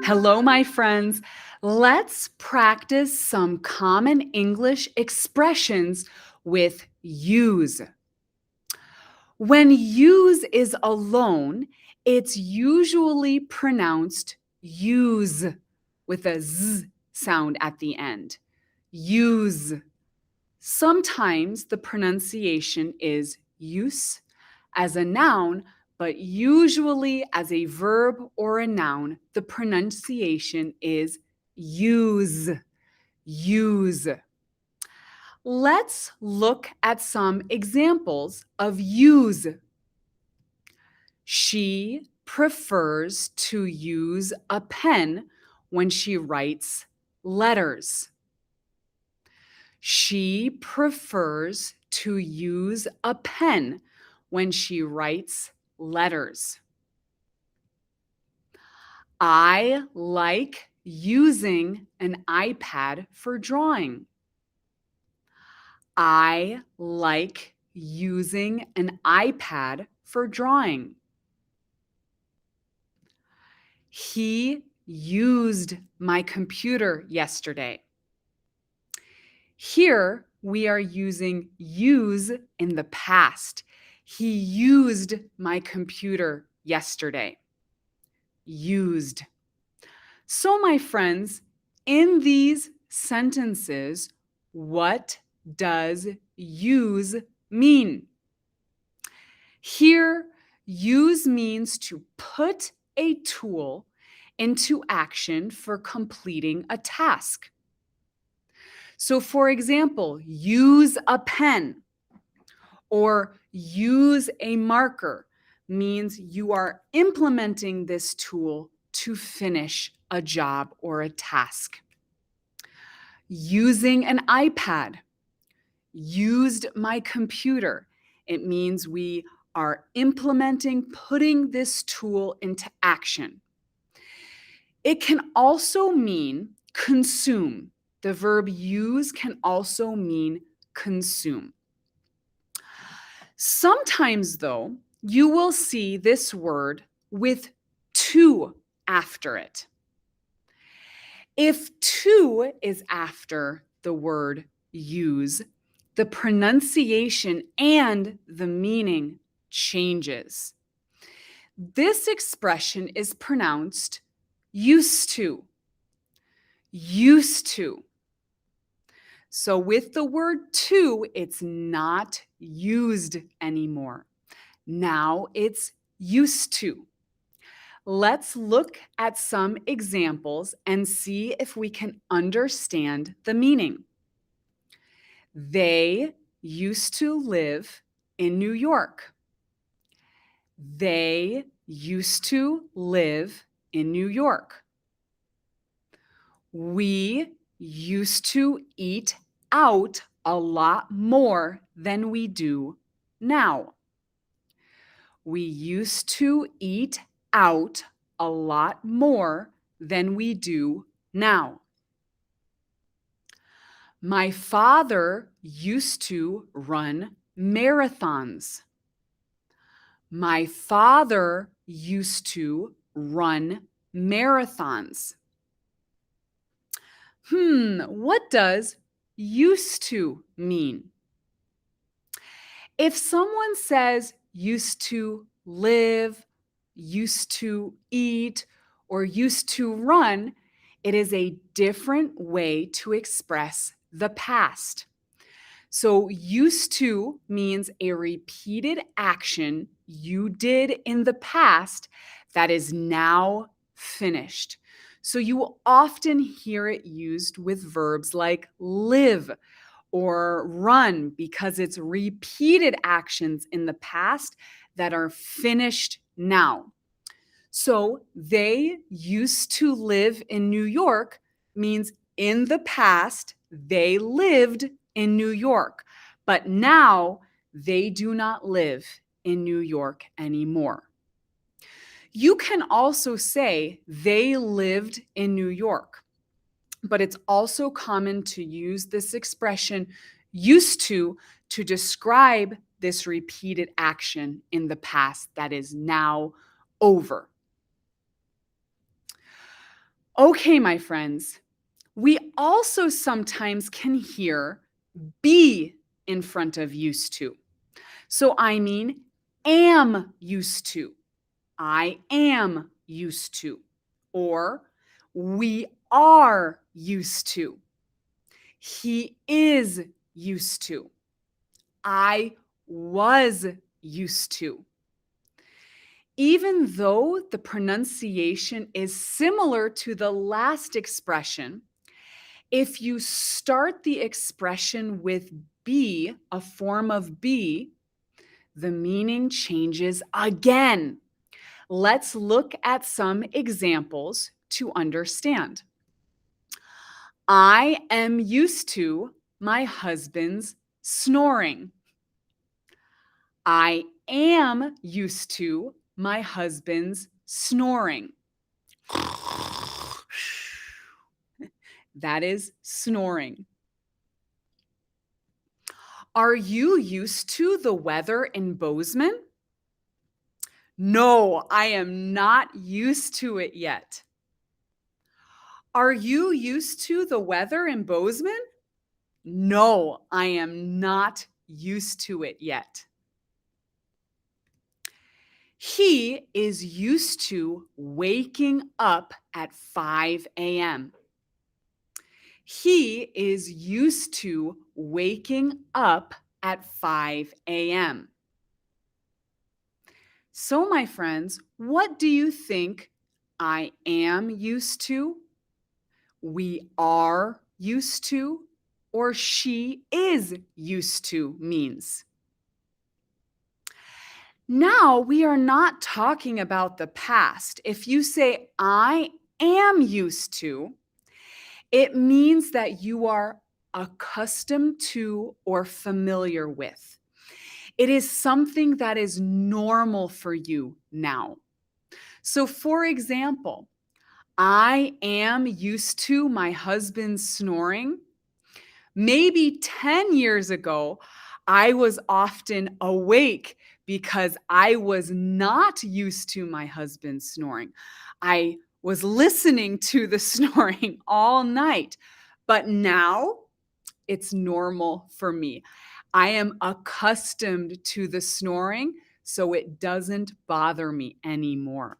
Hello, my friends. Let's practice some common English expressions with use. When use is alone, it's usually pronounced use with a z sound at the end. Use. Sometimes the pronunciation is use as a noun, but usually as a verb or a noun, the pronunciation is use. Use. Let's look at some examples of use. She prefers to use a pen when she writes letters. She prefers to use a pen when she writes letters. I like using an iPad for drawing. I like using an iPad for drawing. He used my computer yesterday. Here, we are using use in the past. He used my computer yesterday. Used. So, my friends, in these sentences, what does use mean? Here, use means to put a tool into action for completing a task. So, for example, use a pen or use a marker means you are implementing this tool to finish a job or a task. Using an iPad, used my computer. It means we are putting this tool into action. It can also mean consume. The verb use can also mean consume. Sometimes, though, you will see this word with to after it. If to is after the word use, the pronunciation and the meaning changes. This expression is pronounced used to. Used to. So with the word to, it's not used anymore. Now it's used to. Let's look at some examples and see if we can understand the meaning. They used to live in New York. They used to live in New York. We used to eat out a lot more than we do now. We used to eat out a lot more than we do now. My father used to run marathons. My father used to run marathons. What does used to mean? If someone says used to live, used to eat, or used to run, it is a different way to express the past. So used to means a repeated action you did in the past that is now finished. So you will often hear it used with verbs like live or run because it's repeated actions in the past that are finished now. So they used to live in New York means in the past they lived in New York, but now they do not live in New York anymore. You can also say they lived in New York, but it's also common to use this expression used to describe this repeated action in the past that is now over. Okay, my friends, we also sometimes can hear be in front of used to. So I mean, am used to. I am used to. Or we are used to. He is used to. I was used to. Even though the pronunciation is similar to the last expression, if you start the expression with be, a form of be, the meaning changes again. Let's look at some examples to understand. I am used to my husband's snoring. I am used to my husband's snoring. That is snoring. Are you used to the weather in Bozeman? No, I am not used to it yet. Are you used to the weather in Bozeman? No, I am not used to it yet. He is used to waking up at 5 a.m. He is used to waking up at 5 a.m. So, my friends, what do you think I am used to, we are used to, or she is used to means? Now, we are not talking about the past. If you say, I am used to, it means that you are accustomed to or familiar with. It is something that is normal for you now. So, for example, I am used to my husband snoring. Maybe 10 years ago, I was often awake because I was not used to my husband snoring. I was listening to the snoring all night. But now it's normal for me. I am accustomed to the snoring, so it doesn't bother me anymore.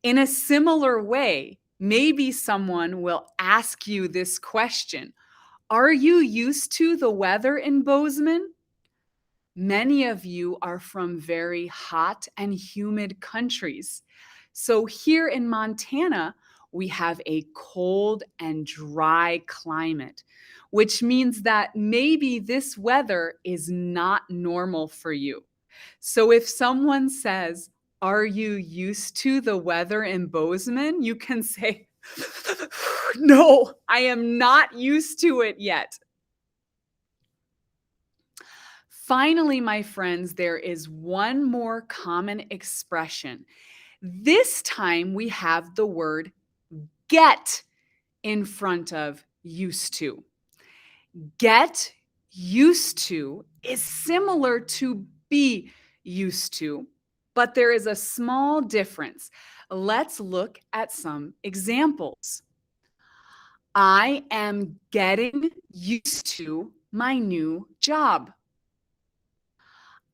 In a similar way, maybe someone will ask you this question: are you used to the weather in Bozeman? Many of you are from very hot and humid countries. So here in Montana, we have a cold and dry climate, which means that maybe this weather is not normal for you. So if someone says, are you used to the weather in Bozeman? You can say, no, I am not used to it yet. Finally, my friends, there is one more common expression. This time we have the word get in front of used to. Get used to is similar to be used to, but there is a small difference. Let's look at some examples. I am getting used to my new job.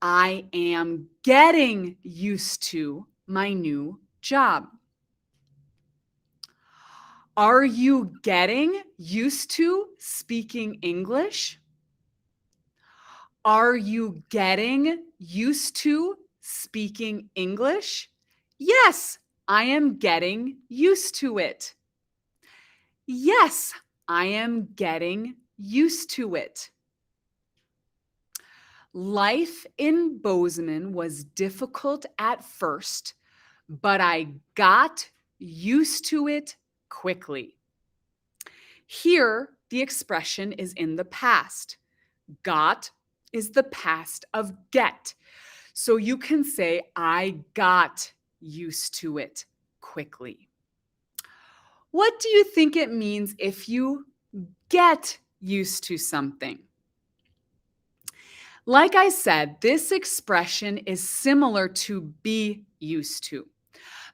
I am getting used to my new job. Are you getting used to speaking English? Are you getting used to speaking English? Yes, I am getting used to it. Yes, I am getting used to it. Life in Bozeman was difficult at first, but I got used to it quickly. Here, the expression is in the past. Got is the past of get. So you can say, I got used to it quickly. What do you think it means if you get used to something? Like I said, this expression is similar to be used to.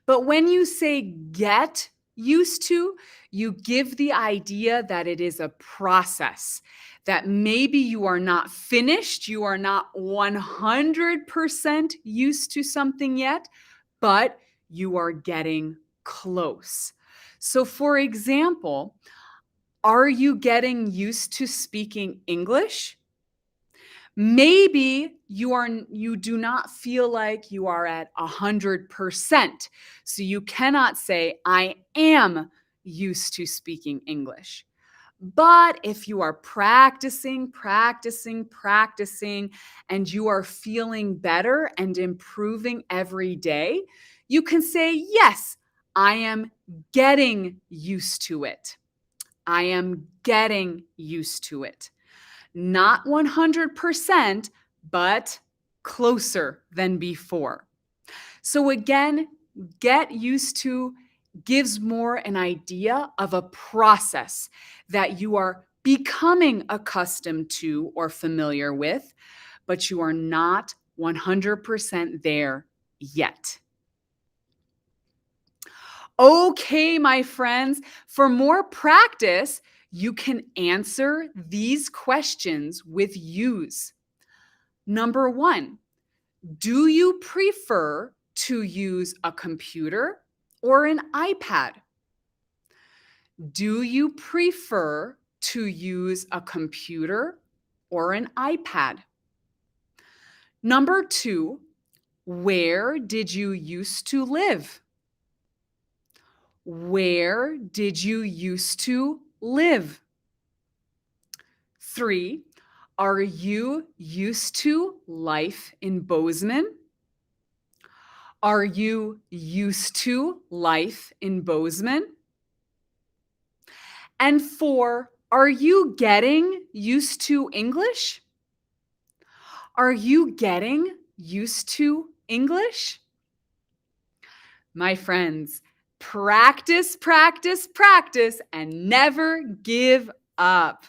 But when you say get used to, you give the idea that it is a process, that maybe you are not finished, you are not 100% used to something yet, but you are getting close. So, for example, are you getting used to speaking English? Maybe you do not feel like you are at 100%. So you cannot say I am used to speaking English. But if you are practicing, and you are feeling better and improving every day, you can say, yes, I am getting used to it. I am getting used to it. Not 100%, but closer than before. So again, get used to gives more an idea of a process that you are becoming accustomed to or familiar with, but you are not 100% there yet. Okay, my friends, for more practice, you can answer these questions with use. Number 1, do you prefer to use a computer or an iPad? Do you prefer to use a computer or an iPad? Number 2, where did you used to live? Where did you used to live? 3, are you used to life in Bozeman? Are you used to life in Bozeman? And 4, are you getting used to English? Are you getting used to English? My friends, practice, and never give up.